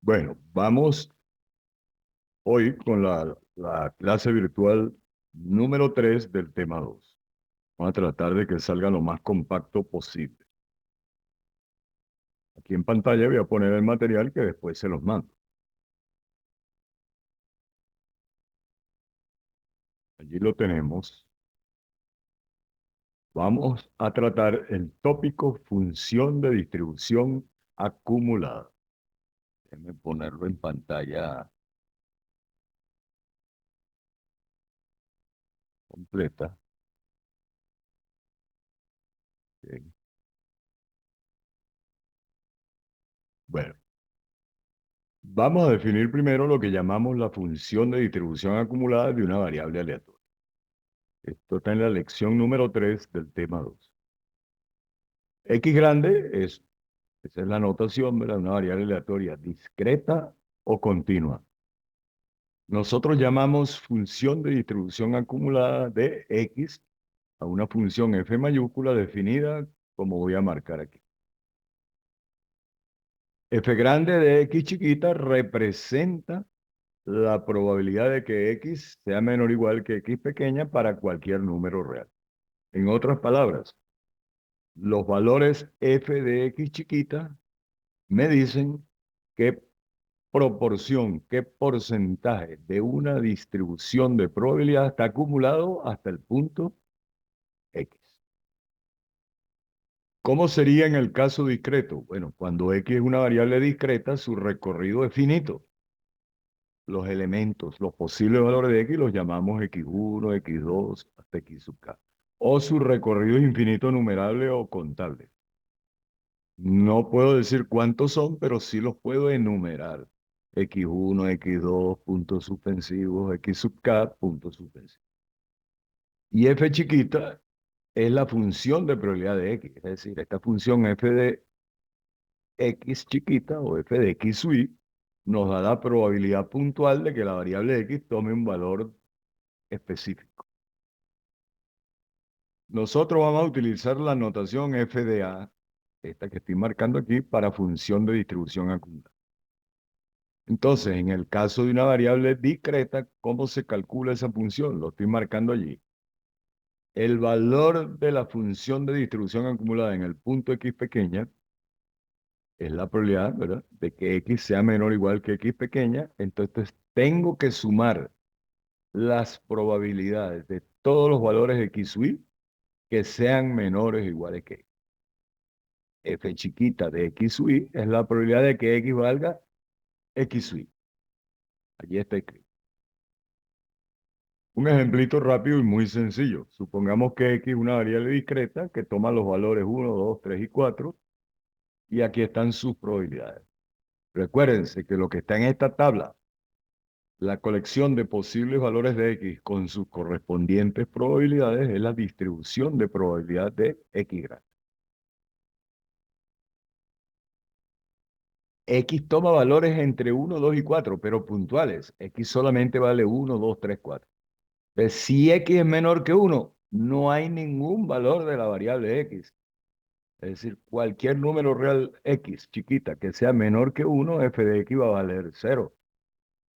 Bueno, vamos hoy con la clase virtual número 3 del tema 2. Vamos a tratar de que salga lo más compacto posible. Aquí en pantalla voy a poner el material que después se los mando. Allí lo tenemos. Vamos a tratar el tópico función de distribución acumulada. Déjenme ponerlo en pantalla completa. Bien. Bueno, vamos a definir primero lo que llamamos la función de distribución acumulada de una variable aleatoria. Esto está en la lección número 3 del tema 2. X grande esa es la notación, ¿verdad? Una variable aleatoria discreta o continua. Nosotros llamamos función de distribución acumulada de X a una función f mayúscula definida como voy a marcar aquí. F grande de X chiquita representa la probabilidad de que X sea menor o igual que X pequeña para cualquier número real. En otras palabras, los valores f de X chiquita me dicen qué proporción, qué porcentaje de una distribución de probabilidad está acumulado hasta el punto X. ¿Cómo sería en el caso discreto? Bueno, cuando X es una variable discreta, su recorrido es finito. Los elementos, los posibles valores de X los llamamos X1, X2, hasta X sub K. O su recorrido es infinito numerable o contable. No puedo decir cuántos son, pero sí los puedo enumerar. X1, X2, puntos suspensivos, X sub K, puntos suspensivos. Y f chiquita es la función de probabilidad de X. Es decir, esta función f de X chiquita o f de X sub I nos da la probabilidad puntual de que la variable X tome un valor específico. Nosotros vamos a utilizar la notación f de A, esta que estoy marcando aquí, para función de distribución acumulada. Entonces, en el caso de una variable discreta, ¿cómo se calcula esa función? Lo estoy marcando allí. El valor de la función de distribución acumulada en el punto X pequeña es la probabilidad, ¿verdad?, de que X sea menor o igual que X pequeña. Entonces, tengo que sumar las probabilidades de todos los valores de X sub I que sean menores o iguales que X. F chiquita de X sub I es la probabilidad de que X valga X sub I. Allí está escrito. Un ejemplito rápido y muy sencillo. Supongamos que X es una variable discreta que toma los valores 1, 2, 3 y 4, y aquí están sus probabilidades. Recuérdense que lo que está en esta tabla, la colección de posibles valores de X con sus correspondientes probabilidades, es la distribución de probabilidad de X grande. X toma valores entre 1, 2 y 4, pero puntuales. X solamente vale 1, 2, 3, 4. Entonces, si X es menor que 1, no hay ningún valor de la variable X. Es decir, cualquier número real X chiquita que sea menor que 1, f de X va a valer 0,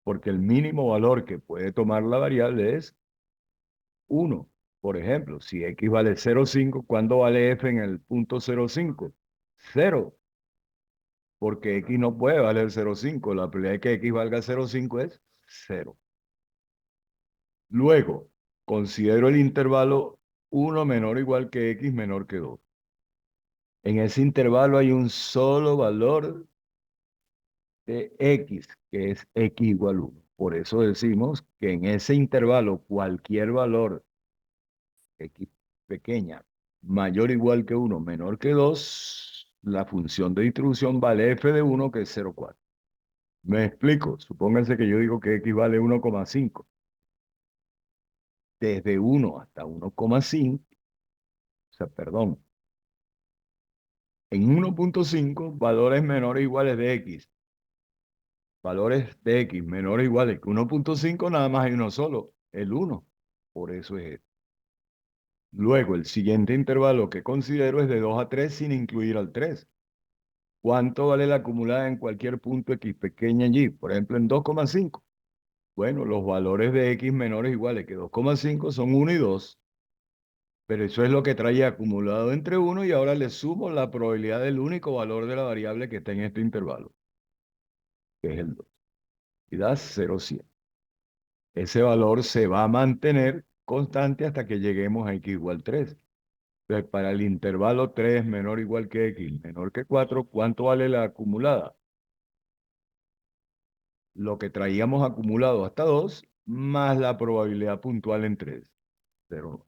porque el mínimo valor que puede tomar la variable es 1. Por ejemplo, si X vale 0,5, ¿cuándo vale f en el punto 0,5? 0, porque X no puede valer 0,5. La probabilidad de que X valga 0,5 es 0. Luego, considero el intervalo 1 menor o igual que X menor que 2. En ese intervalo hay un solo valor de X, que es X igual 1. Por eso decimos que en ese intervalo cualquier valor X pequeña mayor o igual que 1 menor que 2, la función de distribución vale f de 1, que es 0,4. Me explico. Supónganse que yo digo que X vale 1,5. Desde 1 hasta 1,5, o sea, perdón, en 1,5 valores menores o iguales de X. Valores de X menores o iguales que 1,5, nada más hay uno solo, el 1. Por eso es esto. Luego, el siguiente intervalo que considero es de 2 a 3 sin incluir al 3. ¿Cuánto vale la acumulada en cualquier punto X pequeña y? Por ejemplo, en 2,5. Bueno, los valores de X menores o iguales que 2,5 son 1 y 2. Pero eso es lo que traía acumulado entre 1 y ahora le sumo la probabilidad del único valor de la variable que está en este intervalo, que es el 2. Y da 0,100. Ese valor se va a mantener constante hasta que lleguemos a X igual 3. Entonces, para el intervalo 3 menor o igual que X menor que 4, ¿cuánto vale la acumulada? Lo que traíamos acumulado hasta 2 más la probabilidad puntual en 3. 0.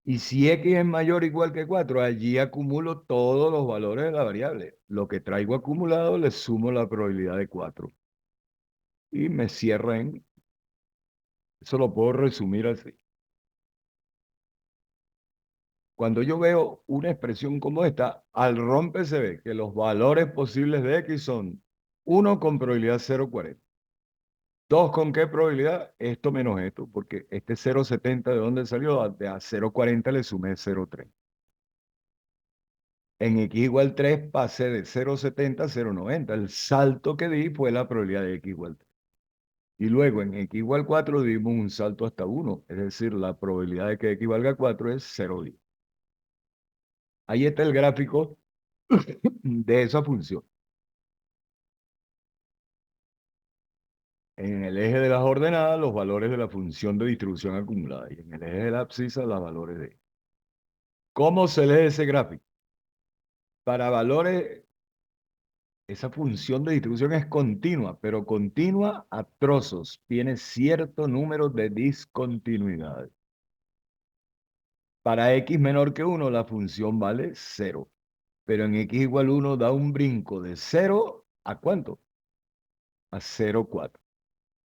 Y si X es mayor o igual que 4, allí acumulo todos los valores de la variable. Lo que traigo acumulado le sumo la probabilidad de 4. Y me cierra en... Eso lo puedo resumir así. Cuando yo veo una expresión como esta, al rompe se ve que los valores posibles de X son 1 con probabilidad 0,40. 2 con qué probabilidad, esto menos esto, porque este 0,70 ¿de dónde salió? A 0,40 le sumé 0,3. En X igual 3 pasé de 0,70 a 0,90. El salto que di fue la probabilidad de X igual 3. Y luego en X igual 4 dimos un salto hasta 1, es decir, la probabilidad de que X valga 4 es 0,10. Ahí está el gráfico de esa función. En el eje de las ordenadas, los valores de la función de distribución acumulada. Y en el eje de la abscisa, los valores de... ¿Cómo se lee ese gráfico? Para valores, esa función de distribución es continua, pero continua a trozos. Tiene cierto número de discontinuidades. Para x menor que 1, la función vale 0. Pero en x igual 1 da un brinco de 0 ¿a cuánto? A 0,4.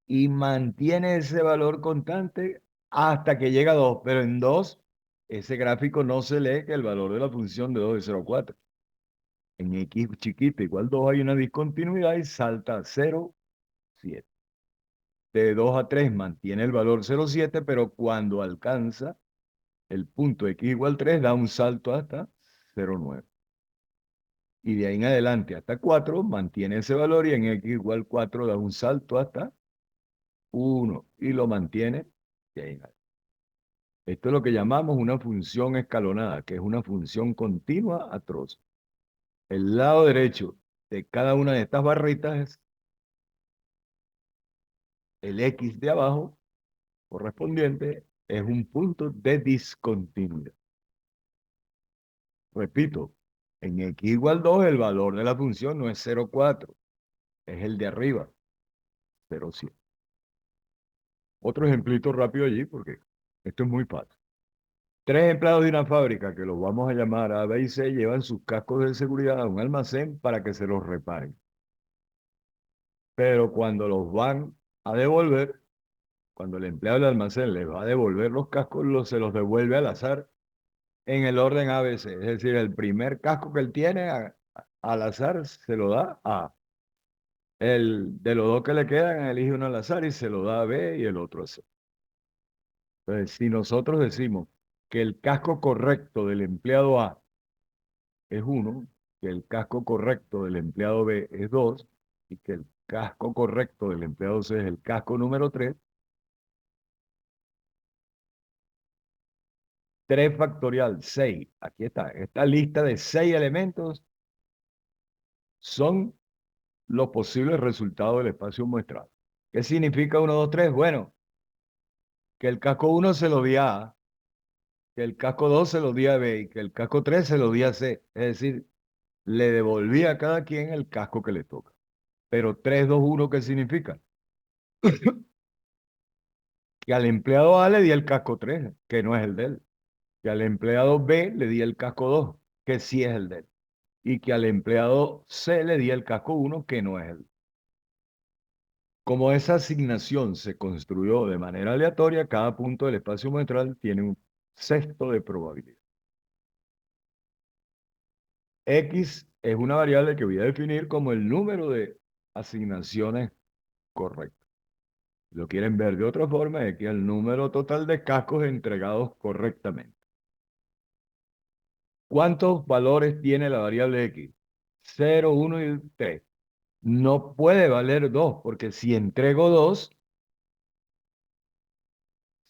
Y mantiene ese valor constante hasta que llega a 2. Pero en 2, ese gráfico no se lee que el valor de la función de 2 es 0,4. En x chiquita igual 2 hay una discontinuidad y salta a 0,7. De 2 a 3 mantiene el valor 0,7, pero cuando alcanza el punto x igual 3 da un salto hasta 0,9. Y de ahí en adelante hasta 4 mantiene ese valor y en x igual 4 da un salto hasta 1 y lo mantiene de ahí en adelante. Esto es lo que llamamos una función escalonada, que es una función continua a trozos. El lado derecho de cada una de estas barritas es el x de abajo correspondiente, es un punto de discontinuidad. Repito, en x igual 2 el valor de la función no es 0,4, es el de arriba, 0,7. Otro ejemplito rápido allí porque esto es muy fácil. 3 empleados de una fábrica, que los vamos a llamar A, B y C, llevan sus cascos de seguridad a un almacén para que se los reparen. Pero cuando los van a devolver, cuando el empleado del almacén les va a devolver los cascos, se los devuelve al azar en el orden ABC. Es decir, el primer casco que él tiene al azar se lo da a. El de los dos que le quedan, elige uno al azar y se lo da a B y el otro a C. Entonces, si nosotros decimos que el casco correcto del empleado A es 1, que el casco correcto del empleado B es 2 y que el casco correcto del empleado C es el casco número 3, 3 factorial 6. Aquí está. Esta lista de 6 elementos son los posibles resultados del espacio muestral. ¿Qué significa 1, 2, 3? Bueno, que el casco 1 se lo di a A, que el casco 2 se lo di a B y que el casco 3 se lo di a C. Es decir, le devolví a cada quien el casco que le toca. Pero 3, 2, 1, ¿qué significa? Que al empleado A le di el casco 3, que no es el de él. Que al empleado B le di el casco 2, que sí es el de él. Y que al empleado C le di el casco 1, que no es él. Como esa asignación se construyó de manera aleatoria, cada punto del espacio muestral tiene un sexto de probabilidad. X es una variable que voy a definir como el número de asignaciones correctas. Si lo quieren ver de otra forma, es que el número total de cascos entregados correctamente. ¿Cuántos valores tiene la variable X? 0, 1 y 3. No puede valer 2, porque si entrego 2,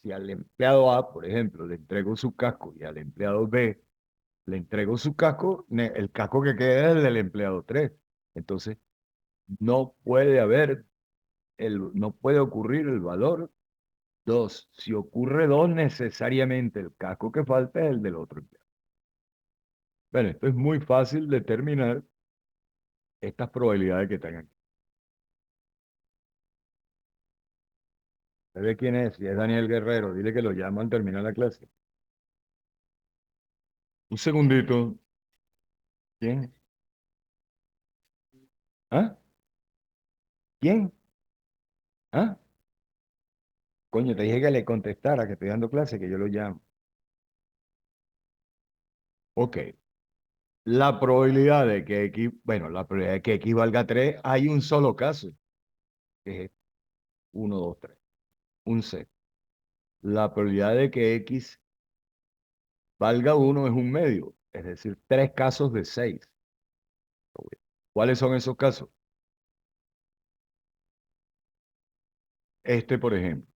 si al empleado A, por ejemplo, le entrego su casco y al empleado B le entrego su casco, el casco que queda es el del empleado 3. Entonces, no puede haber, no puede ocurrir el valor 2. Si ocurre 2, necesariamente el casco que falta es el del otro empleado. Bueno, esto es muy fácil determinar estas probabilidades que están aquí. ¿Sabe quién es? Si es Daniel Guerrero, dile que lo llamo al terminar la clase. Un segundito. ¿Quién? ¿Ah? ¿Quién? ¿Ah? Coño, te dije que le contestara, que estoy dando clase, que yo lo llamo. Ok. La probabilidad de que X, bueno, la probabilidad de que X valga 3, hay un solo caso, que es 1, 2, 3. Un C. La probabilidad de que X valga 1 es un medio, es decir, 3 casos de 6. ¿Cuáles son esos casos? Este, por ejemplo.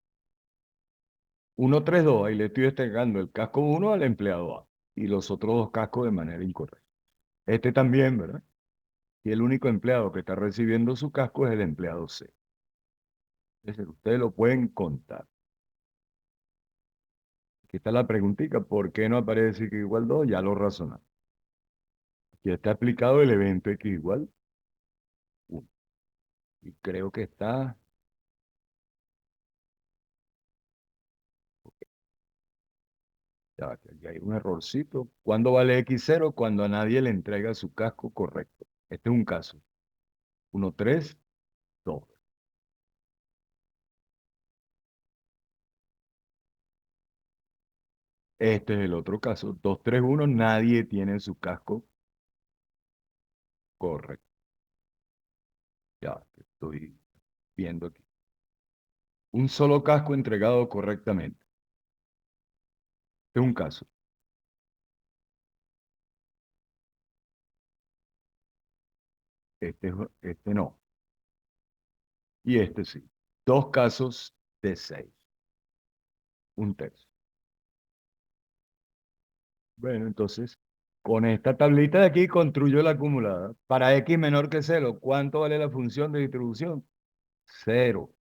1, 3, 2. Ahí le estoy entregando el casco 1 al empleado A y los otros dos cascos de manera incorrecta. Este también, ¿verdad? Y el único empleado que está recibiendo su casco es el empleado C. Es decir, ustedes lo pueden contar. Aquí está la preguntita, ¿por qué no aparece X igual 2? Ya lo razonamos. Aquí está explicado el evento X igual 1. Y creo que está... Ya, aquí hay un errorcito. ¿Cuándo vale X0? Cuando a nadie le entrega su casco correcto. Este es un caso. 1, 3, 2. Este es el otro caso. 2, 3, 1. Nadie tiene su casco correcto. Ya, estoy viendo aquí. Un solo casco entregado correctamente. Este es un caso. Este no. Y este sí. Dos casos de 6. Un tercio. Bueno, entonces, con esta tablita de aquí construyo la acumulada. Para X menor que 0, ¿cuánto vale la función de distribución? 0.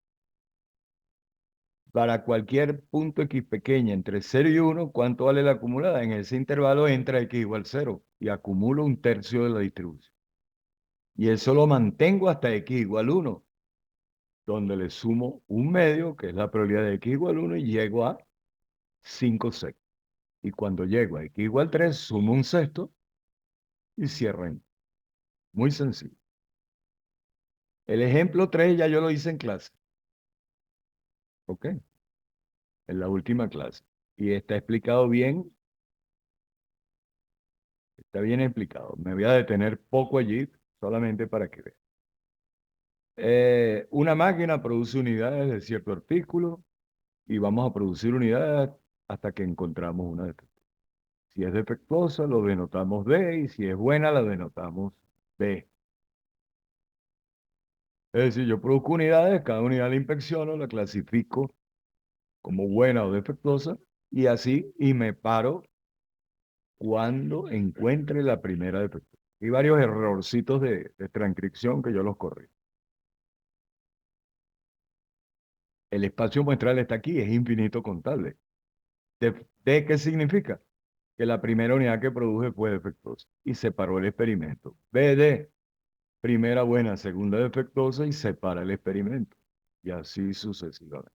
Para cualquier punto X pequeña entre 0 y 1, ¿cuánto vale la acumulada? En ese intervalo entra X igual 0 y acumulo un tercio de la distribución. Y eso lo mantengo hasta X igual 1, donde le sumo un medio, que es la probabilidad de X igual 1, y llego a 5 sextos. Y cuando llego a X igual 3, sumo un sexto y cierro en. Muy sencillo. El ejemplo 3 ya yo lo hice en clase. ¿Ok? En la última clase. Y está explicado bien. Está bien explicado. Me voy a detener poco allí, solamente para que vean. Una máquina produce unidades de cierto artículo y vamos a producir unidades hasta que encontramos una defectuosa. Si es defectuosa, lo denotamos D y si es buena, la denotamos B. Es decir, yo produzco unidades, cada unidad la inspecciono, la clasifico como buena o defectuosa y así, y me paro cuando encuentre la primera defectuosa. Hay varios errorcitos de transcripción que yo los corrí. El espacio muestral está aquí, es infinito contable. ¿De qué significa? Que la primera unidad que produje fue defectuosa y separó el experimento. BD, primera buena, segunda defectuosa y separa el experimento. Y así sucesivamente.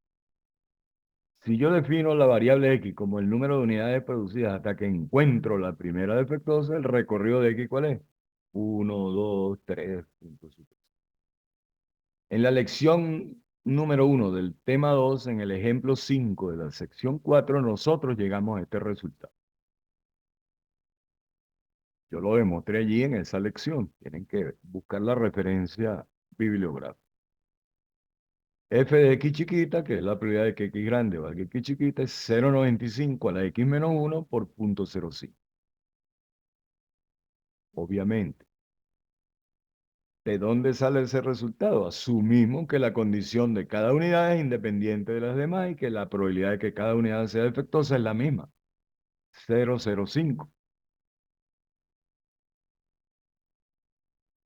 Si yo defino la variable X como el número de unidades producidas hasta que encuentro la primera defectuosa, el recorrido de X, ¿cuál es? 1, 2, 3, punto. En la lección número 1 del tema 2, en el ejemplo 5 de la sección 4, nosotros llegamos a este resultado. Yo lo demostré allí en esa lección. Tienen que buscar la referencia bibliográfica. F de X chiquita, que es la probabilidad de que X grande valga X chiquita, es 0,95 a la X menos 1 por 0,05. Obviamente, ¿De dónde sale ese resultado? Asumimos que la condición de cada unidad es independiente de las demás y que la probabilidad de que cada unidad sea defectuosa es la misma, 0,05.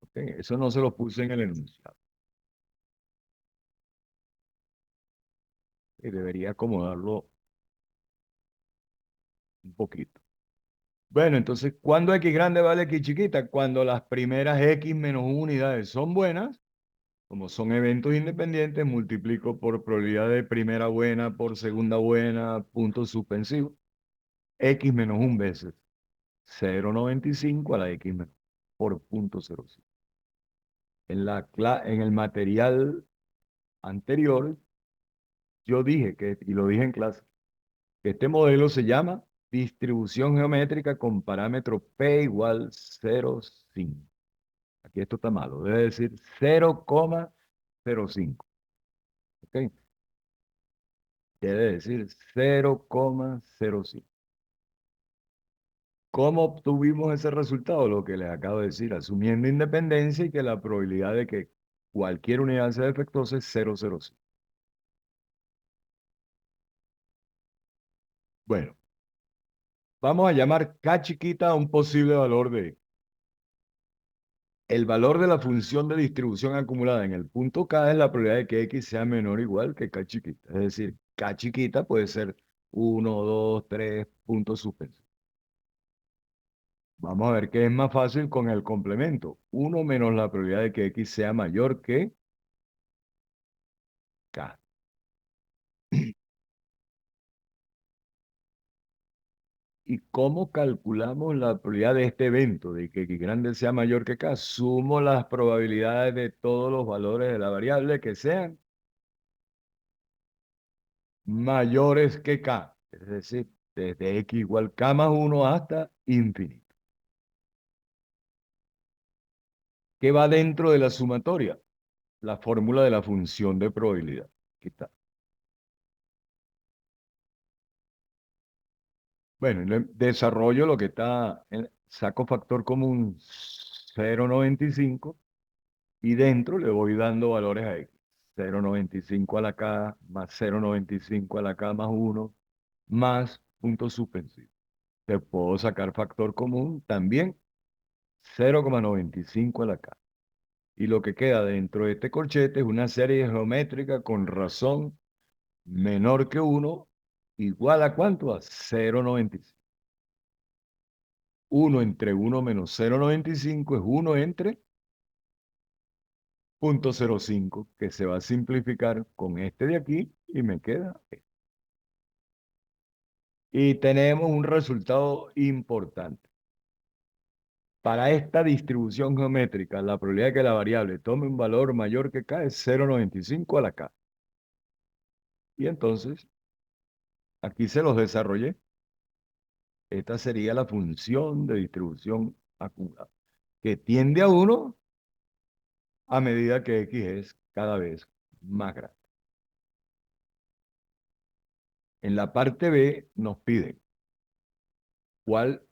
¿Ok? Eso no se lo puse en el enunciado. Y debería acomodarlo un poquito. Bueno, entonces, ¿cuándo X grande vale X chiquita? Cuando las primeras X menos unidades son buenas, como son eventos independientes, multiplico por probabilidad de primera buena por segunda buena, punto suspensivo, X menos 1 veces 0,95 a la X menos por punto 0,5. En el material anterior, yo dije que, y lo dije en clase, que este modelo se llama distribución geométrica con parámetro P igual 0,5. Aquí esto está malo, debe decir 0,05. ¿Ok? Quiere decir 0,05. ¿Cómo obtuvimos ese resultado? Lo que les acabo de decir, asumiendo independencia y que la probabilidad de que cualquier unidad sea defectuosa es 0,05. Bueno, vamos a llamar k chiquita a un posible valor de el valor de la función de distribución acumulada en el punto K es la probabilidad de que X sea menor o igual que K chiquita. Es decir, K chiquita puede ser 1, 2, 3 puntos suspensivos. Vamos a ver qué es más fácil con el complemento. 1 menos la probabilidad de que X sea mayor que K. ¿Y cómo calculamos la probabilidad de este evento, de que X grande sea mayor que K? Sumo las probabilidades de todos los valores de la variable que sean mayores que K. Es decir, desde X igual K más 1 hasta infinito. ¿Qué va dentro de la sumatoria? La fórmula de la función de probabilidad. Aquí está. Bueno, en el desarrollo lo que está, saco factor común 0,95 y dentro le voy dando valores a X. 0,95 a la K más 0,95 a la K más 1 más punto suspensivo. Te puedo sacar factor común también 0,95 a la K. Y lo que queda dentro de este corchete es una serie geométrica con razón menor que 1, igual a ¿cuánto? A 0,95. 1 entre 1 menos 0,95 es 1 entre 0,05, que se va a simplificar con este de aquí y me queda este. Y tenemos un resultado importante. Para esta distribución geométrica, la probabilidad de que la variable tome un valor mayor que K es 0,95 a la K. Y entonces, aquí se los desarrollé. Esta sería la función de distribución acumulada, que tiende a 1 a medida que X es cada vez más grande. En la parte B nos piden cuál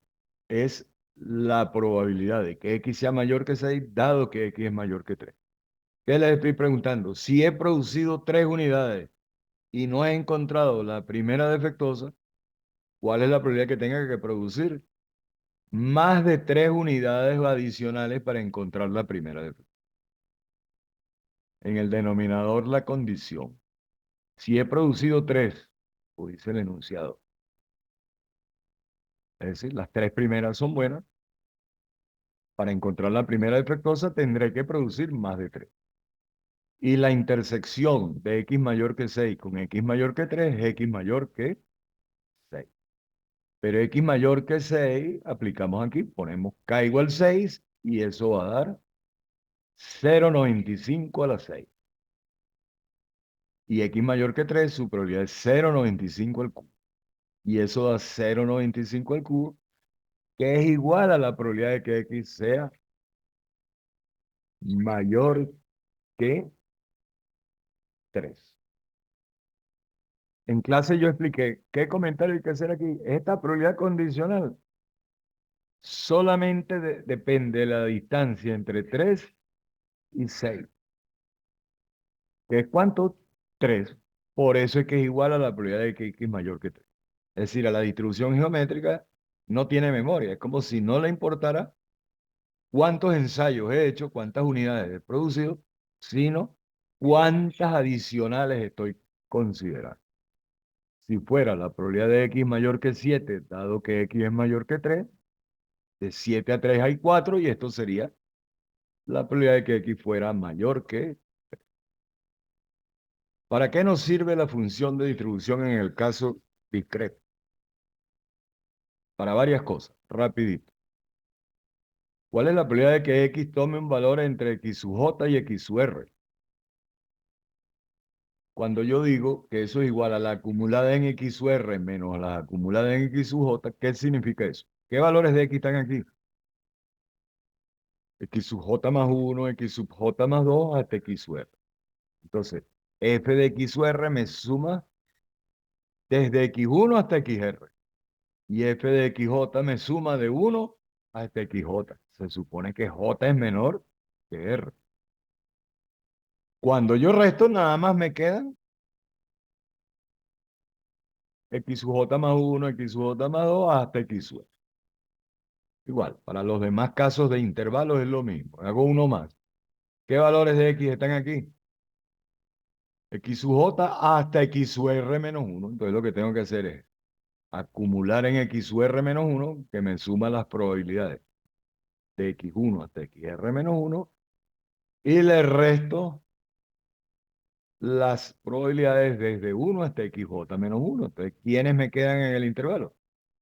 es la probabilidad de que X sea mayor que 6, dado que X es mayor que 3. ¿Qué les estoy preguntando? Si he producido 3 unidades y no he encontrado la primera defectuosa, ¿cuál es la probabilidad que tenga que producir más de 3 unidades adicionales para encontrar la primera defectuosa? En el denominador la condición. Si he producido 3, o dice el enunciado, es decir, las 3 primeras son buenas, para encontrar la primera defectuosa tendré que producir más de 3. Y la intersección de X mayor que 6 con X mayor que 3 es X mayor que 6. Pero X mayor que 6, aplicamos aquí, ponemos K igual 6 y eso va a dar 0,95 a la 6. Y X mayor que 3, su probabilidad es 0,95 al cubo. Y eso da 0,95 al cubo, que es igual a la probabilidad de que X sea mayor que 3. En clase yo expliqué qué comentario hay que hacer aquí. Esta probabilidad condicional solamente depende de la distancia entre 3 y 6. ¿Qué es cuánto? 3. Por eso es que es igual a la probabilidad de que x es mayor que 3. Es decir, a la distribución geométrica no tiene memoria. Es como si no le importara cuántos ensayos he hecho, cuántas unidades he producido, sino cuántas adicionales estoy considerando. Si fuera la probabilidad de x mayor que 7, dado que x es mayor que 3, de 7 a 3 hay 4 y esto sería la probabilidad de que x fuera mayor que... ¿Para qué nos sirve la función de distribución en el caso discreto? Para varias cosas, rapidito. ¿Cuál es la probabilidad de que x tome un valor entre x sub j y x sub r? Cuando yo digo que eso es igual a la acumulada en x sub r menos la acumulada en x sub j, ¿qué significa eso? ¿Qué valores de x están aquí? X sub j más 1, x sub j más 2, hasta x sub r. Entonces, f de x sub r me suma desde x1 hasta xr. Y f de xj me suma de 1 hasta xj. Se supone que j es menor que r. Cuando yo resto, nada más me quedan x sub j más 1, x sub j más 2, hasta x sub r. Igual, para los demás casos de intervalos es lo mismo. Hago uno más. ¿Qué valores de x están aquí? X sub j hasta x sub r menos 1. Entonces lo que tengo que hacer es acumular en x sub r menos 1, que me suma las probabilidades de x1 hasta xr menos 1, y le resto las probabilidades desde 1 hasta xj menos 1. Entonces, ¿quiénes me quedan en el intervalo?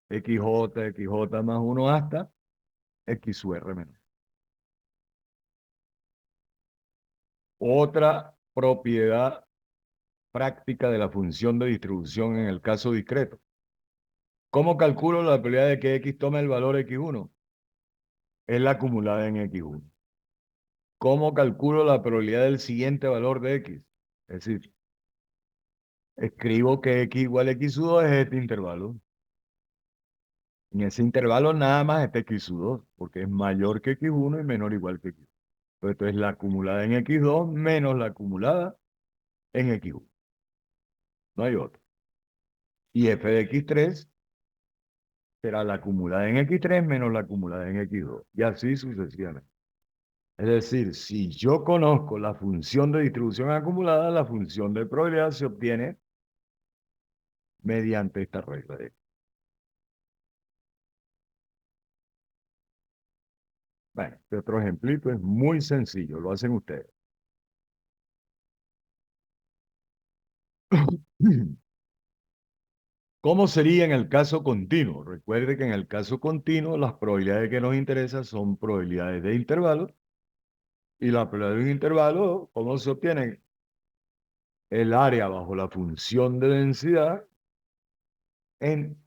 XJ, XJ más 1 hasta x sub r menos 1. Otra propiedad práctica de la función de distribución en el caso discreto. ¿Cómo calculo la probabilidad de que x tome el valor x1? Es la acumulada en x1. ¿Cómo calculo la probabilidad del siguiente valor de x? Es decir, escribo que x igual a x sub 2 es este intervalo. En ese intervalo nada más está x sub 2, porque es mayor que x1 y menor o igual que x2. Entonces, esto es la acumulada en x2 menos la acumulada en x1. No hay otro. Y f de x3 será la acumulada en x3 menos la acumulada en x2. Y así sucesivamente. Es decir, si yo conozco la función de distribución acumulada, la función de probabilidad se obtiene mediante esta regla de... Bueno, este otro ejemplito es muy sencillo, lo hacen ustedes. ¿Cómo sería en el caso continuo? Recuerde que en el caso continuo las probabilidades que nos interesan son probabilidades de intervalo, y la probabilidad de un intervalo, ¿cómo se obtiene? El área bajo la función de densidad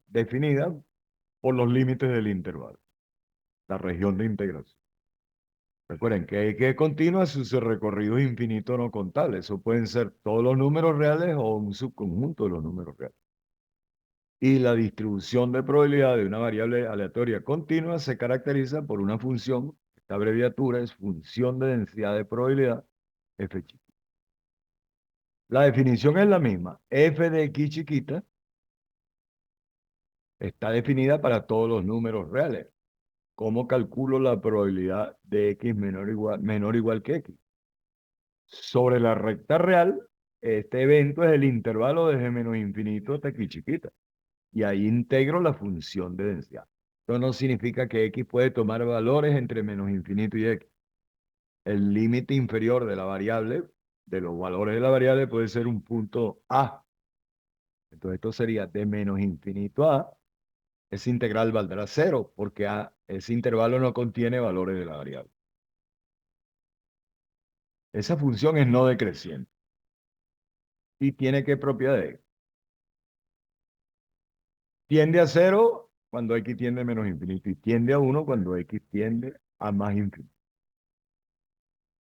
definida por los límites del intervalo, la región de integración. Recuerden que continua su recorrido es infinito no contable. Eso pueden ser todos los números reales o un subconjunto de los números reales. Y la distribución de probabilidad de una variable aleatoria continua se caracteriza por una función, esta abreviatura es función de densidad de probabilidad, f chiquita. La definición es la misma. F de x chiquita está definida para todos los números reales. ¿Cómo calculo la probabilidad de x menor o igual que x? Sobre la recta real, este evento es el intervalo desde menos infinito hasta x chiquita. Y ahí integro la función de densidad. Esto no significa que x puede tomar valores entre menos infinito y x. El límite inferior de la variable, de los valores de la variable, puede ser un punto A. Entonces esto sería de menos infinito a, ese integral valdrá 0, porque ese intervalo no contiene valores de la variable. Esa función es no decreciente. ¿Y tiene qué propiedades? Tiende a 0 cuando x tiende a menos infinito y tiende a 1 cuando x tiende a más infinito.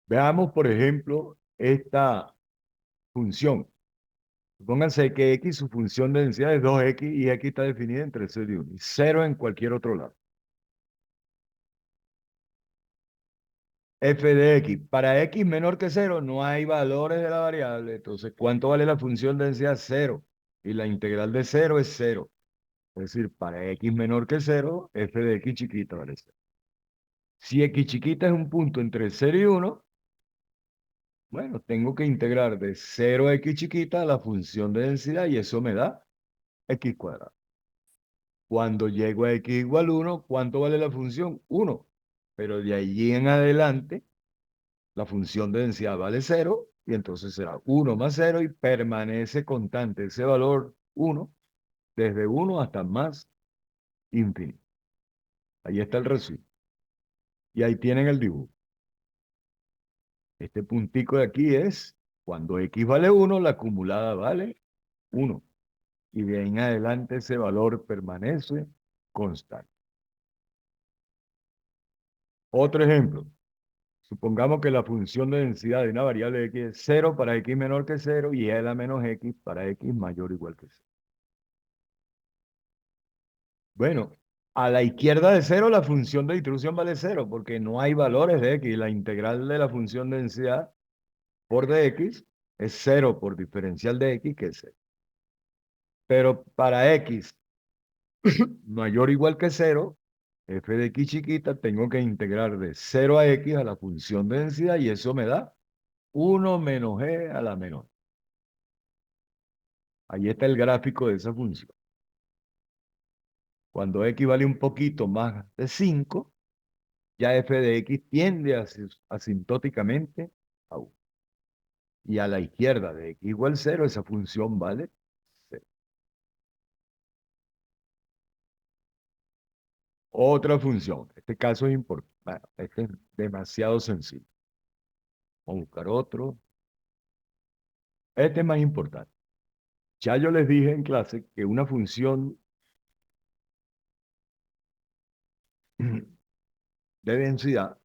Veamos, por ejemplo, esta función. Pónganse que x, su función de densidad es 2x y x está definida entre 0 y 1. Y 0 en cualquier otro lado. f de x. Para x menor que cero no hay valores de la variable. Entonces, ¿cuánto vale la función de densidad? Cero. Y la integral de cero es cero. Es decir, para x menor que cero, f de x chiquita vale cero. Si x chiquita es un punto entre cero y uno, bueno, tengo que integrar de cero a x chiquita a la función de densidad y eso me da x cuadrado. Cuando llego a x igual 1, ¿cuánto vale la función? 1. Pero de allí en adelante, la función de densidad vale cero y entonces será 1 más cero y permanece constante ese valor 1 desde 1 hasta más infinito. Ahí está el resumen. Y ahí tienen el dibujo. Este puntico de aquí es cuando x vale 1, la acumulada vale 1. Y de ahí en adelante ese valor permanece constante. Otro ejemplo. Supongamos que la función de densidad de una variable x es 0 para x menor que 0 y L a menos x para x mayor o igual que 0. Bueno, a la izquierda de 0 la función de distribución vale 0 porque no hay valores de x. La integral de la función de densidad por dx es 0 por diferencial de x, que es 0. Pero para x mayor o igual que 0, f de x chiquita, tengo que integrar de 0 a x a la función de densidad y eso me da 1 menos g a la menor. Ahí está el gráfico de esa función. Cuando x vale un poquito más de 5, ya f de x tiende asintóticamente a 1. Y a la izquierda de x igual 0, esa función vale 0. Otra función. Este caso es importante. Bueno, este es demasiado sencillo. Vamos a buscar otro. Este es más importante. Ya yo les dije en clase que una función de densidad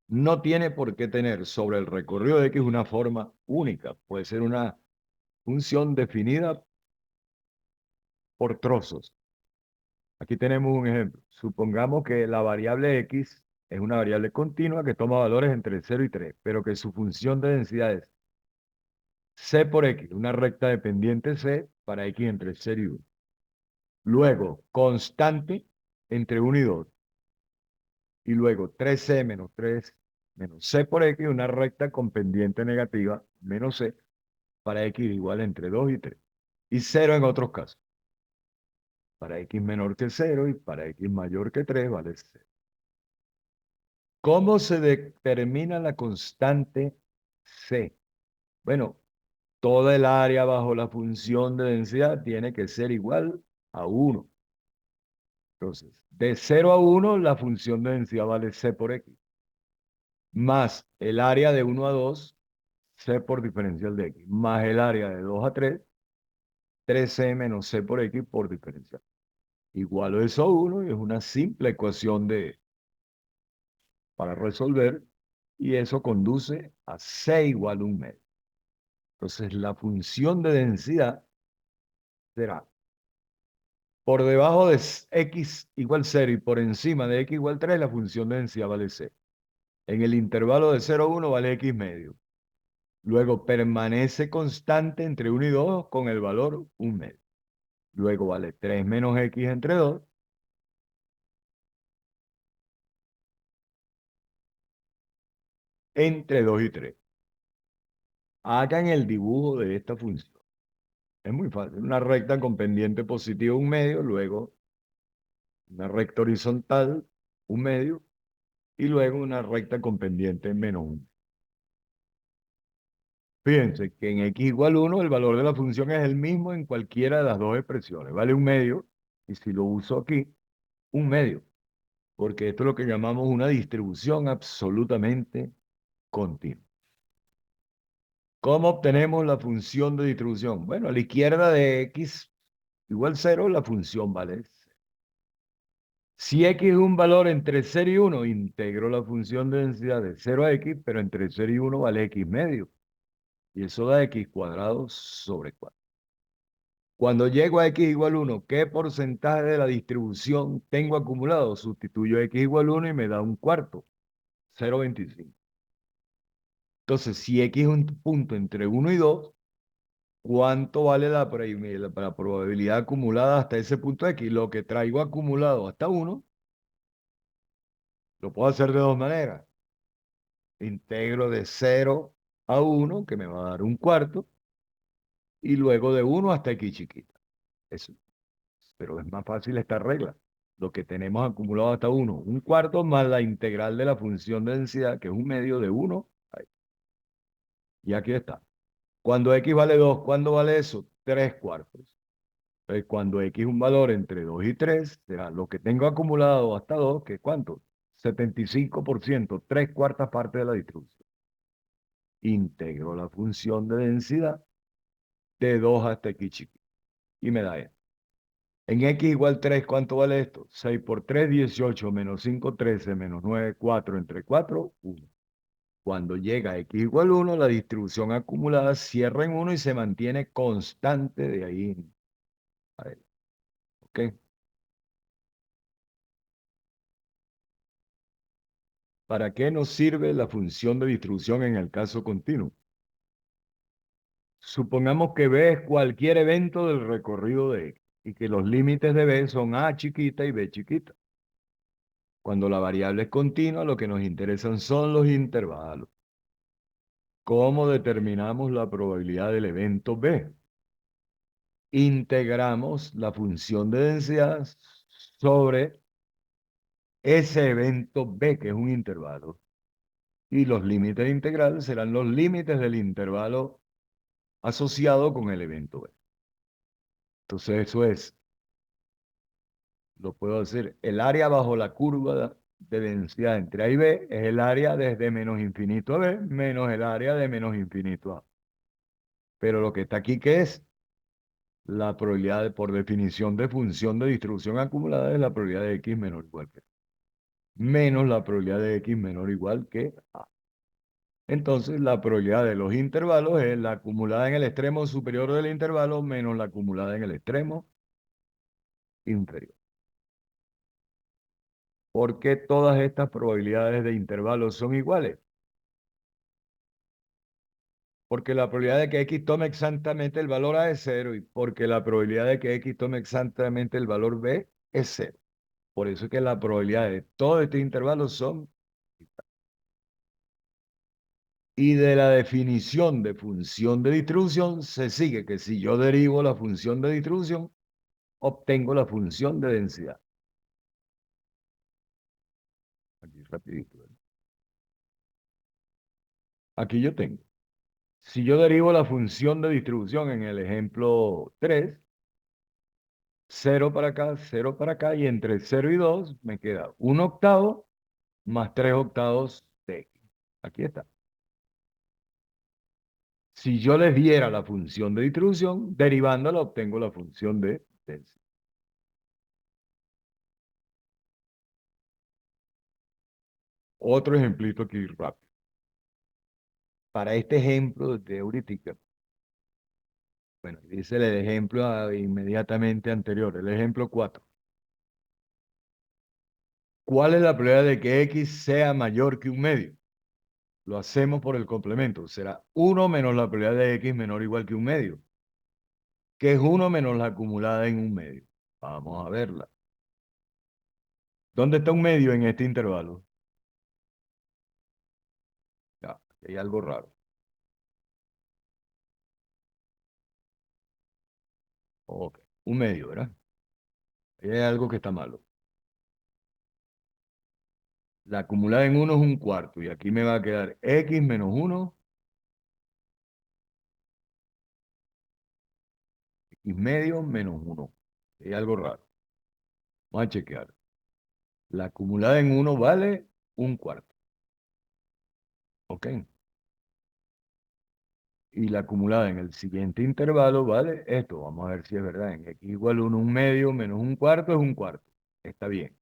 no tiene por qué tener sobre el recorrido de x una forma única. Puede ser una función definida por trozos. Aquí tenemos un ejemplo. Supongamos que la variable x es una variable continua que toma valores entre 0 y 3, pero que su función de densidad es c por x, una recta dependiente c para x entre 0 y 1. Luego, constante entre 1 y 2. Y luego 3c menos 3 menos c por x, una recta con pendiente negativa menos c para x igual entre 2 y 3. Y 0 en otros casos. Para x menor que 0 y para x mayor que 3 vale 0. ¿Cómo se determina la constante C? Bueno, toda el área bajo la función de densidad tiene que ser igual a 1. Entonces, de 0 a 1, la función de densidad vale C por X. Más el área de 1 a 2, C por diferencial de X. Más el área de 2 a 3, 3C menos C por X por diferencial. Igualo eso a 1 y es una simple ecuación para resolver. Y eso conduce a C igual a 1 medio. Entonces, la función de densidad será por debajo de x igual 0 y por encima de x igual 3, la función de densidad vale c. En el intervalo de 0 a 1 vale x medio. Luego permanece constante entre 1 y 2 con el valor 1 medio. Luego vale 3 menos x entre 2. Entre 2 y 3. Hagan el dibujo de esta función. Es muy fácil. Una recta con pendiente positivo 1 medio, luego una recta horizontal 1 medio y luego una recta con pendiente menos 1. Fíjense que en x igual 1 el valor de la función es el mismo en cualquiera de las dos expresiones. Vale 1 medio y si lo uso aquí, 1 medio. Porque esto es lo que llamamos una distribución absolutamente continua. ¿Cómo obtenemos la función de distribución? Bueno, a la izquierda de x igual 0, la función vale 0. Si x es un valor entre 0 y 1, integro la función de densidad de 0 a x, pero entre 0 y 1 vale x medio. Y eso da x cuadrado sobre 4. Cuando llego a x igual 1, ¿qué porcentaje de la distribución tengo acumulado? Sustituyo x igual 1 y me da un cuarto. 0,25. Entonces, si X es un punto entre 1 y 2, ¿cuánto vale la probabilidad acumulada hasta ese punto X? Lo que traigo acumulado hasta 1, lo puedo hacer de dos maneras. Integro de 0 a 1, que me va a dar un cuarto, y luego de 1 hasta X chiquita. Eso. Pero es más fácil esta regla. Lo que tenemos acumulado hasta 1, un cuarto más la integral de la función de densidad, que es un medio de 1. Ahí. Y aquí está. Cuando X vale 2, ¿cuándo vale eso? 3 cuartos. Entonces, cuando X es un valor entre 2 y 3, será lo que tengo acumulado hasta 2, que es ¿cuánto? 75%, 3 cuartas partes de la distribución. Integro la función de densidad de 2 hasta X chiquito. Y me da esto. En X igual 3, ¿cuánto vale esto? 6 por 3, 18, menos 5, 13, menos 9, 4, entre 4, 1. Cuando llega a X igual 1, la distribución acumulada cierra en 1 y se mantiene constante de ahí. A ver, ¿ok? ¿Para qué nos sirve la función de distribución en el caso continuo? Supongamos que B es cualquier evento del recorrido de X y que los límites de B son A chiquita y B chiquita. Cuando la variable es continua, lo que nos interesan son los intervalos. ¿Cómo determinamos la probabilidad del evento B? Integramos la función de densidad sobre ese evento B, que es un intervalo. Y los límites integrales serán los límites del intervalo asociado con el evento B. Entonces eso es, lo puedo decir, el área bajo la curva de densidad entre A y B es el área desde menos infinito a B menos el área de menos infinito a A. Pero lo que está aquí, ¿qué es? La probabilidad, por definición de función de distribución acumulada, es la probabilidad de X menor o igual que A, menos la probabilidad de X menor o igual que A. Entonces, la probabilidad de los intervalos es la acumulada en el extremo superior del intervalo menos la acumulada en el extremo inferior. ¿Por qué todas estas probabilidades de intervalos son iguales? Porque la probabilidad de que X tome exactamente el valor A es 0 y porque la probabilidad de que X tome exactamente el valor B es 0. Por eso es que la probabilidad de todos estos intervalos son... Y de la definición de función de distribución se sigue que si yo derivo la función de distribución, obtengo la función de densidad. Aquí rapidito, ¿verdad? Aquí yo tengo. Si yo derivo la función de distribución en el ejemplo 3, 0 para acá, 0 para acá, y entre 0 y 2 me queda 1 octavo más 3 octavos de X. Aquí está. Si yo les diera la función de distribución, derivándola obtengo la función de densidad. Otro ejemplito aquí rápido. Para este ejemplo de heurística, bueno, dice el ejemplo inmediatamente anterior, el ejemplo 4. ¿Cuál es la probabilidad de que X sea mayor que un medio? Lo hacemos por el complemento. Será 1 menos la probabilidad de X menor o igual que un medio, que es 1 menos la acumulada en un medio. Vamos a verla. ¿Dónde está un medio en este intervalo? Ya, hay algo raro. Ok, un medio, ¿verdad? Ahí hay algo que está malo. La acumulada en 1 es un cuarto y aquí me va a quedar X menos 1, X medio menos 1. Hay algo raro. Vamos a chequear. La acumulada en 1 vale un cuarto. ¿Ok? Y la acumulada en el siguiente intervalo vale esto. Vamos a ver si es verdad. En X igual 1, un medio menos un cuarto es un cuarto. Está bien.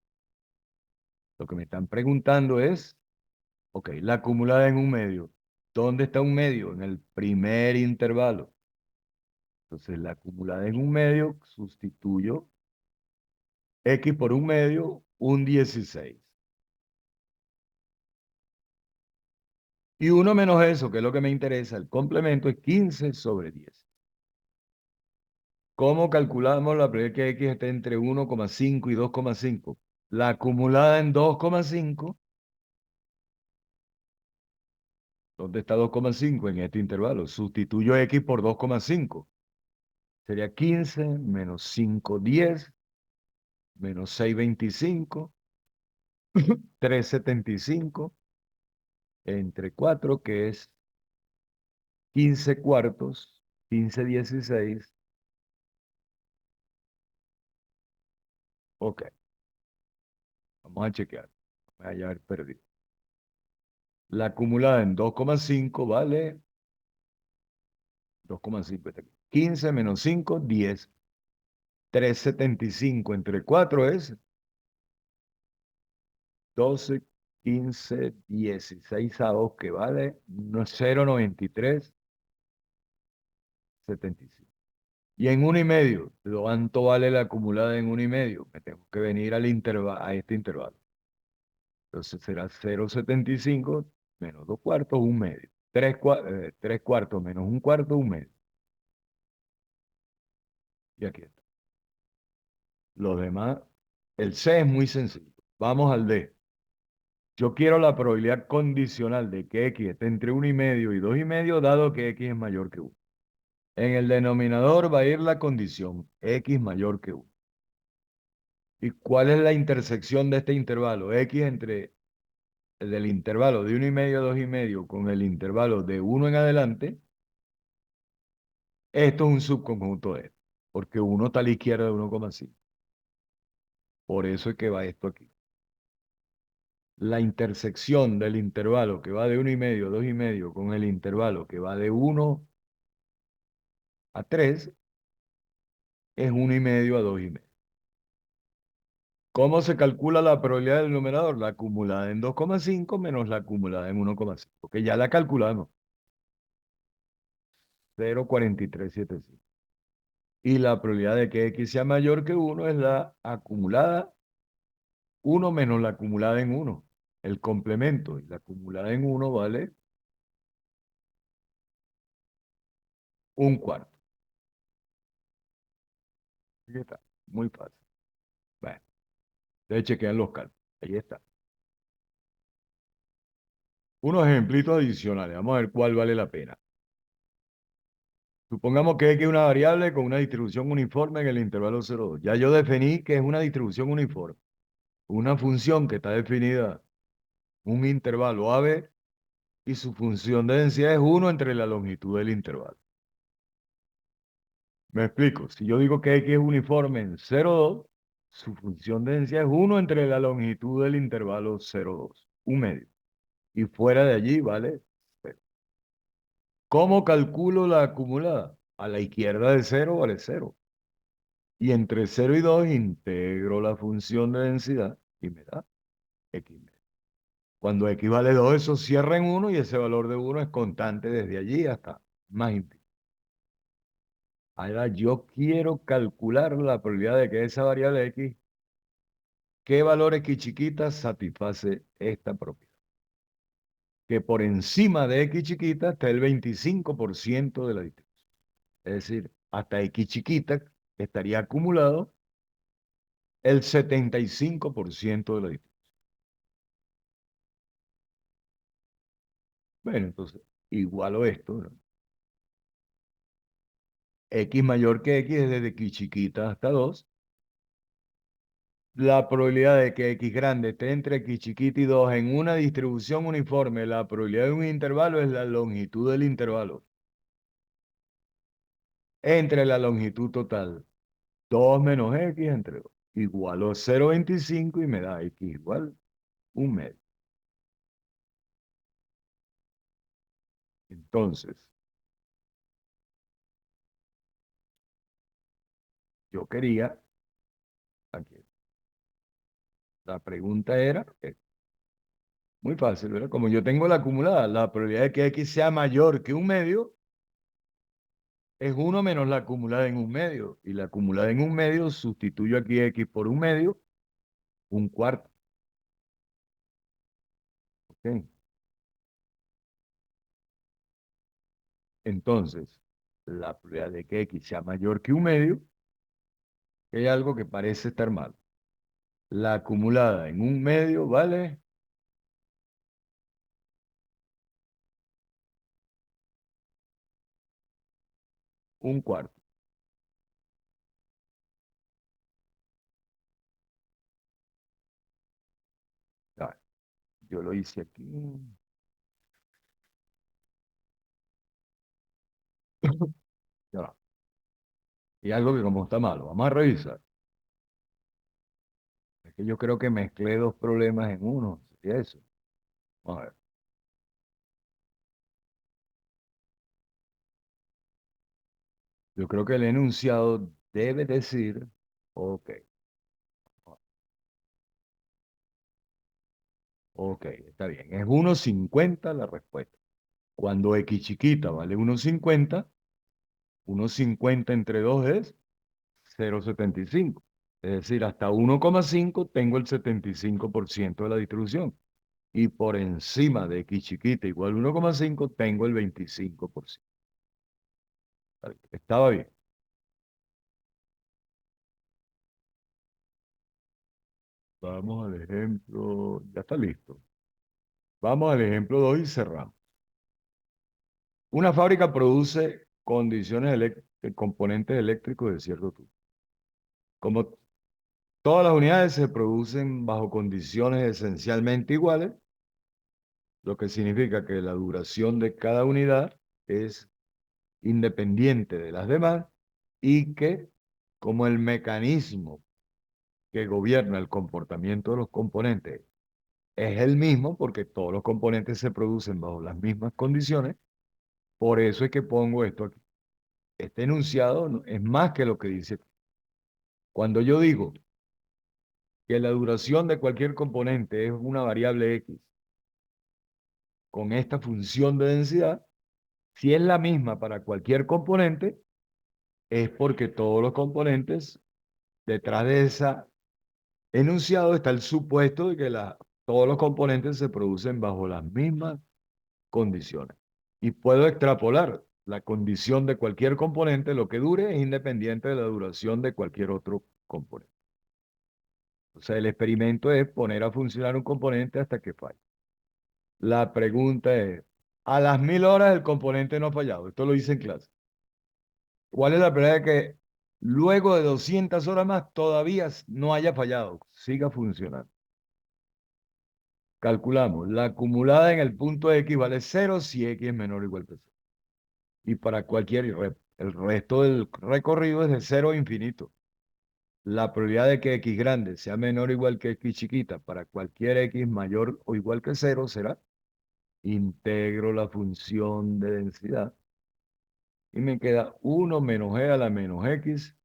Lo que me están preguntando es, ok, la acumulada en un medio. ¿Dónde está un medio? En el primer intervalo. Entonces, la acumulada en un medio, sustituyo X por un medio, un 16. Y uno menos eso, que es lo que me interesa, el complemento es 15 sobre 10. ¿Cómo calculamos la probabilidad que X esté entre 1,5 y 2,5? La acumulada en 2,5. ¿Dónde está 2,5 en este intervalo? Sustituyo X por 2,5. Sería 15 menos 5, 10, menos 6, 25, 3, 75, entre 4, que es 15 cuartos, 15, 16. Ok, vamos a chequear. Me voy a haber perdido. La acumulada en 2,5 vale 2,5. Está aquí. 15 menos 5, 10. 3,75 entre 4 es 12, 15, 16 a 2, que vale 0,93, 75. Y en 1,5, ¿cuánto vale la acumulada en 1,5? Me tengo que venir a este intervalo. Entonces será 0,75 menos 2 cuartos, 1 medio. 3 cuartos menos 1 cuarto, 1 medio. Y aquí está. Los demás, el C es muy sencillo. Vamos al D. Yo quiero la probabilidad condicional de que X esté entre 1,5 y 2,5, dado que X es mayor que 1. En el denominador va a ir la condición X mayor que 1. ¿Y cuál es la intersección de este intervalo? X entre el del intervalo de 1,5 a 2,5 con el intervalo de 1 en adelante. Esto es un subconjunto de esto, porque 1 está a la izquierda de 1,5. Por eso es que va esto aquí. La intersección del intervalo que va de 1,5 a 2,5 con el intervalo que va de 1 a 3 es 1,5 a 2,5. ¿Cómo se calcula la probabilidad del numerador? La acumulada en 2,5 menos la acumulada en 1,5, que ya la calculamos. 0,4375. Y la probabilidad de que X sea mayor que 1 es la acumulada 1 menos la acumulada en 1. El complemento. Y la acumulada en 1 vale 1 cuarto. Ahí está. Muy fácil. Bueno, ustedes chequean los cálculos. Ahí está. Unos ejemplitos adicionales. Vamos a ver cuál vale la pena. Supongamos que X es una variable con una distribución uniforme en el intervalo 0,2. Ya yo definí que es una distribución uniforme. Una función que está definida en un intervalo AB y su función de densidad es 1 entre la longitud del intervalo. Me explico. Si yo digo que X es uniforme en 0,2, su función de densidad es 1 entre la longitud del intervalo 0,2, 1 medio. Y fuera de allí vale 0. ¿Cómo calculo la acumulada? A la izquierda de 0 vale 0. Y entre 0 y 2 integro la función de densidad y me da X medio. Cuando X vale 2, eso cierra en 1 y ese valor de 1 es constante desde allí hasta más infinito. Ahora yo quiero calcular la probabilidad de que esa variable X, ¿qué valor X chiquita satisface esta propiedad? Que por encima de X chiquita está el 25% de la distribución. Es decir, hasta X chiquita estaría acumulado el 75% de la distribución. Bueno, entonces, igualo esto, ¿no? X mayor que X es desde X chiquita hasta 2. La probabilidad de que X grande esté entre X chiquita y 2 en una distribución uniforme, la probabilidad de un intervalo es la longitud del intervalo entre la longitud total. 2 menos X entre 2. Igualo 0,25 y me da X igual 1 medio. Entonces, yo quería, aquí, la pregunta era, muy fácil, ¿verdad? Como yo tengo la acumulada, la probabilidad de que X sea mayor que 1 medio es 1 menos la acumulada en 1 medio. Y la acumulada en 1 medio, sustituyo aquí X por 1 medio, 1 cuarto. ¿Ok? Entonces, la probabilidad de que X sea mayor que un medio es algo que parece estar mal. La acumulada en un medio vale un cuarto. Ah, yo lo hice aquí. Ya va. Y algo que como está malo, vamos a revisar. Es que yo creo que mezclé dos problemas en uno. ¿Sería eso? Vamos a ver. Yo creo que el enunciado debe decir, ok, ok, está bien. Es 1,50 la respuesta. Cuando X chiquita vale 1,50, 1,50 entre 2 es 0,75. Es decir, hasta 1,5 tengo el 75% de la distribución. Y por encima de X chiquita igual 1,5 tengo el 25%. Estaba bien. Vamos al ejemplo, ya está listo. Vamos al ejemplo 2 y cerramos. Una fábrica produce componentes eléctricos de cierto tipo. Como todas las unidades se producen bajo condiciones esencialmente iguales, lo que significa que la duración de cada unidad es independiente de las demás y que como el mecanismo que gobierna el comportamiento de los componentes es el mismo, porque todos los componentes se producen bajo las mismas condiciones, por eso es que pongo esto aquí. Este enunciado es más que lo que dice. Cuando yo digo que la duración de cualquier componente es una variable X con esta función de densidad, si es la misma para cualquier componente, es porque todos los componentes, detrás de ese enunciado está el supuesto de que todos los componentes se producen bajo las mismas condiciones. Y puedo extrapolar la condición de cualquier componente, lo que dure es independiente de la duración de cualquier otro componente. O sea, el experimento es poner a funcionar un componente hasta que falle. La pregunta es, a las 1.000 horas el componente no ha fallado. Esto lo hice en clase. ¿Cuál es la probabilidad de que luego de 200 horas más todavía no haya fallado? Siga funcionando. Calculamos. La acumulada en el punto X vale 0 si X es menor o igual que 0. Y para el resto del recorrido es de 0 a infinito. La probabilidad de que X grande sea menor o igual que X chiquita para cualquier X mayor o igual que 0 será integro la función de densidad y me queda 1 menos g a la menos x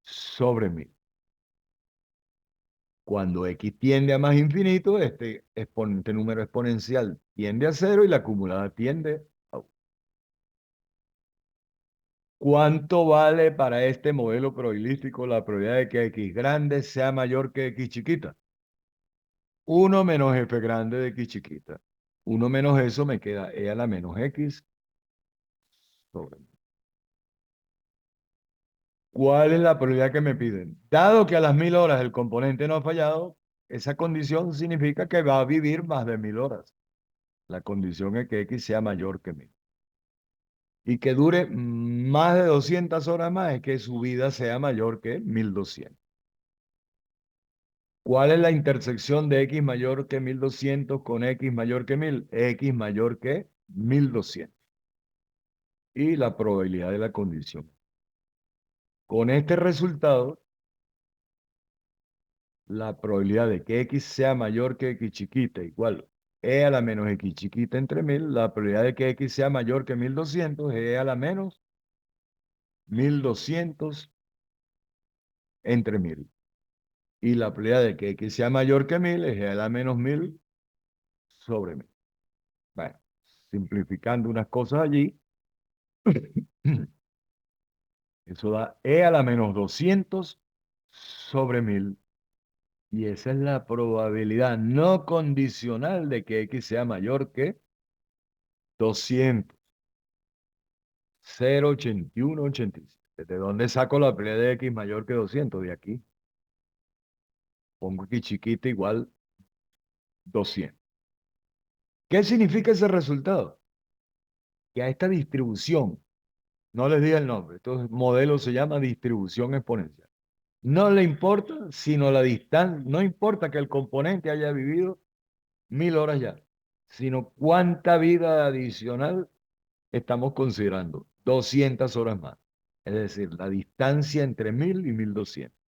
sobre 1.000. Cuando x tiende a más infinito, este número exponencial tiende a cero y la acumulada tiende a 1. ¿Cuánto vale para este modelo probabilístico la probabilidad de que x grande sea mayor que x chiquita? 1 menos f grande de x chiquita. 1 menos eso me queda e a la menos x sobre 1.000. ¿Cuál es la probabilidad que me piden? Dado que a las 1.000 horas el componente no ha fallado, esa condición significa que va a vivir más de 1.000 horas. La condición es que X sea mayor que 1.000. Y que dure más de 200 horas más es que su vida sea mayor que 1.200. ¿Cuál es la intersección de X mayor que 1.200 con X mayor que 1.000? X mayor que 1.200. Y la probabilidad de la condición. Con este resultado, la probabilidad de que X sea mayor que X chiquita igual E a la menos X chiquita entre 1.000, la probabilidad de que X sea mayor que 1.200 es E a la menos 1.200 entre 1.000. Y la probabilidad de que X sea mayor que 1.000 es E a la menos 1.000 sobre 1.000. Bueno, simplificando unas cosas allí, eso da E a la menos 200 sobre 1.000. Y esa es la probabilidad no condicional de que X sea mayor que 200. 0,8187. ¿De dónde saco la probabilidad de X mayor que 200? De aquí. Pongo X chiquita igual 200. ¿Qué significa ese resultado? Que a esta distribución, no les diga el nombre, este modelo se llama distribución exponencial. No le importa sino la distancia, no importa que el componente haya vivido 1000 horas ya, sino cuánta vida adicional estamos considerando, 200 horas más. Es decir, la distancia entre 1000 y 1200.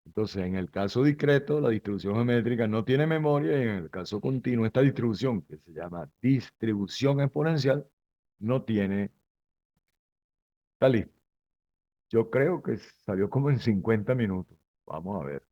Entonces, en el caso discreto, la distribución geométrica no tiene memoria y en el caso continuo, esta distribución, que se llama distribución exponencial, no tiene. Está listo. Yo creo que salió como en 50 minutos. Vamos a ver.